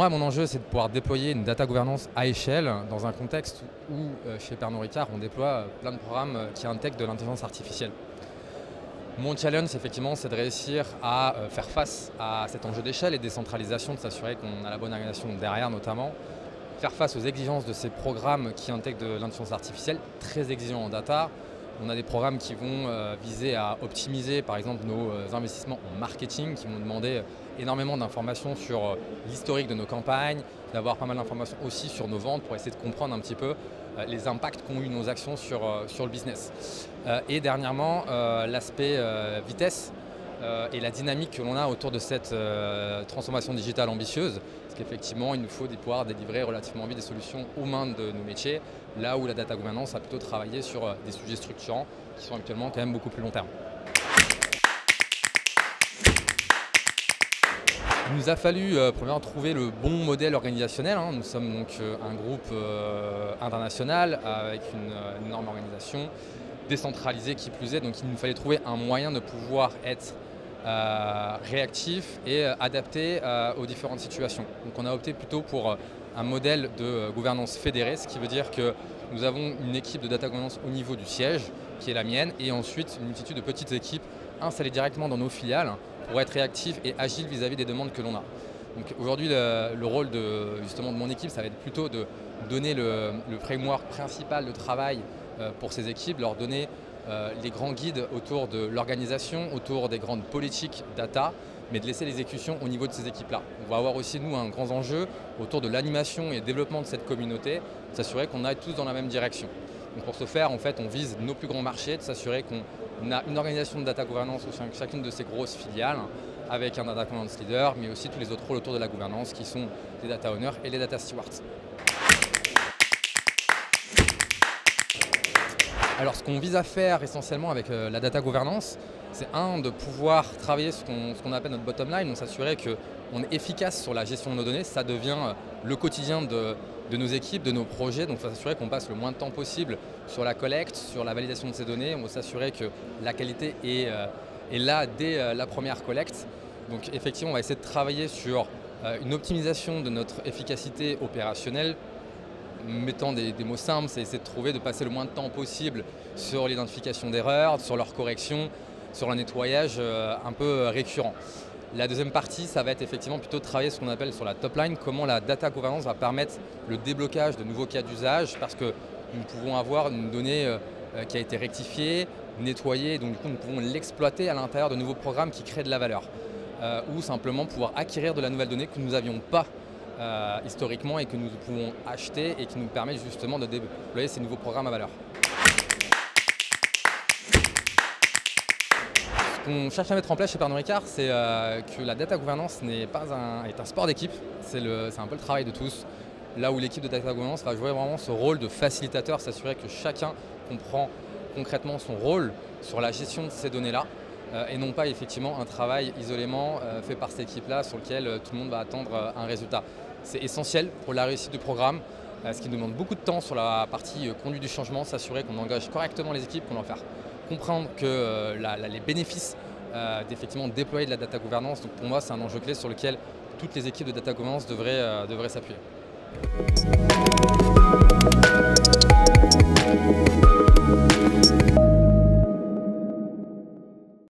moi, mon enjeu, c'est de pouvoir déployer une data governance à échelle dans un contexte où, chez Pernod Ricard, on déploie plein de programmes qui intègrent de l'intelligence artificielle. Mon challenge, effectivement, c'est de réussir à faire face à cet enjeu d'échelle et de décentralisation, de s'assurer qu'on a la bonne organisation derrière, notamment. Faire face aux exigences de ces programmes qui intègrent de l'intelligence artificielle, très exigeants en data. On a des programmes qui vont viser à optimiser, par exemple, nos investissements en marketing, qui vont demander énormément d'informations sur l'historique de nos campagnes, d'avoir pas mal d'informations aussi sur nos ventes pour essayer de comprendre un petit peu les impacts qu'ont eu nos actions sur le business. Et dernièrement, l'aspect vitesse et la dynamique que l'on a autour de cette transformation digitale ambitieuse, parce qu'effectivement, il nous faut pouvoir délivrer relativement vite des solutions aux mains de nos métiers, là où la data governance a plutôt travaillé sur des sujets structurants qui sont actuellement quand même beaucoup plus long terme. Il nous a fallu premièrement trouver le bon modèle organisationnel. Nous sommes donc un groupe international avec une énorme organisation décentralisée qui plus est, donc il nous fallait trouver un moyen de pouvoir être réactif et adapté aux différentes situations. Donc on a opté plutôt pour un modèle de gouvernance fédérée, ce qui veut dire que nous avons une équipe de data governance au niveau du siège, qui est la mienne, et ensuite une multitude de petites équipes installées directement dans nos filiales pour être réactifs et agiles vis-à-vis des demandes que l'on a. Donc aujourd'hui, le rôle justement de mon équipe, ça va être plutôt de donner le framework principal de travail pour ces équipes, leur donner les grands guides autour de l'organisation, autour des grandes politiques data, mais de laisser l'exécution au niveau de ces équipes-là. On va avoir aussi, nous, un grand enjeu autour de l'animation et le développement de cette communauté, de s'assurer qu'on aille tous dans la même direction. Donc pour ce faire, en fait, on vise nos plus grands marchés, de s'assurer qu'on a une organisation de data governance au sein de chacune de ces grosses filiales, avec un data governance leader, mais aussi tous les autres rôles autour de la gouvernance, qui sont les data owners et les data stewards. Alors ce qu'on vise à faire essentiellement avec la data governance, c'est de pouvoir travailler ce qu'on appelle notre bottom line, donc s'assurer qu'on est efficace sur la gestion de nos données. Ça devient le quotidien de nos équipes, de nos projets, donc il faut s'assurer qu'on passe le moins de temps possible sur la collecte, sur la validation de ces données. On va s'assurer que la qualité est là dès la première collecte. Donc effectivement, on va essayer de travailler sur une optimisation de notre efficacité opérationnelle. Mettant des mots simples, c'est essayer de passer le moins de temps possible sur l'identification d'erreurs, sur leur correction, sur le nettoyage un peu récurrent. La deuxième partie, ça va être effectivement plutôt de travailler ce qu'on appelle sur la top line, comment la data governance va permettre le déblocage de nouveaux cas d'usage, parce que nous pouvons avoir une donnée qui a été rectifiée, nettoyée, donc du coup nous pouvons l'exploiter à l'intérieur de nouveaux programmes qui créent de la valeur, ou simplement pouvoir acquérir de la nouvelle donnée que nous n'avions pas historiquement et que nous pouvons acheter et qui nous permet justement de déployer ces nouveaux programmes à valeur. Ce qu'on cherche à mettre en place chez Pernod Ricard, c'est que la data governance est un sport d'équipe, c'est un peu le travail de tous. Là où l'équipe de data governance va jouer vraiment ce rôle de facilitateur, s'assurer que chacun comprend concrètement son rôle sur la gestion de ces données-là, et non pas effectivement un travail isolément fait par cette équipe-là sur lequel tout le monde va attendre un résultat. C'est essentiel pour la réussite du programme, ce qui nous demande beaucoup de temps sur la partie conduite du changement, s'assurer qu'on engage correctement les équipes, qu'on leur fait comprendre que les bénéfices d'effectivement déployer de la data governance. Donc pour moi, c'est un enjeu clé sur lequel toutes les équipes de data governance devraient s'appuyer.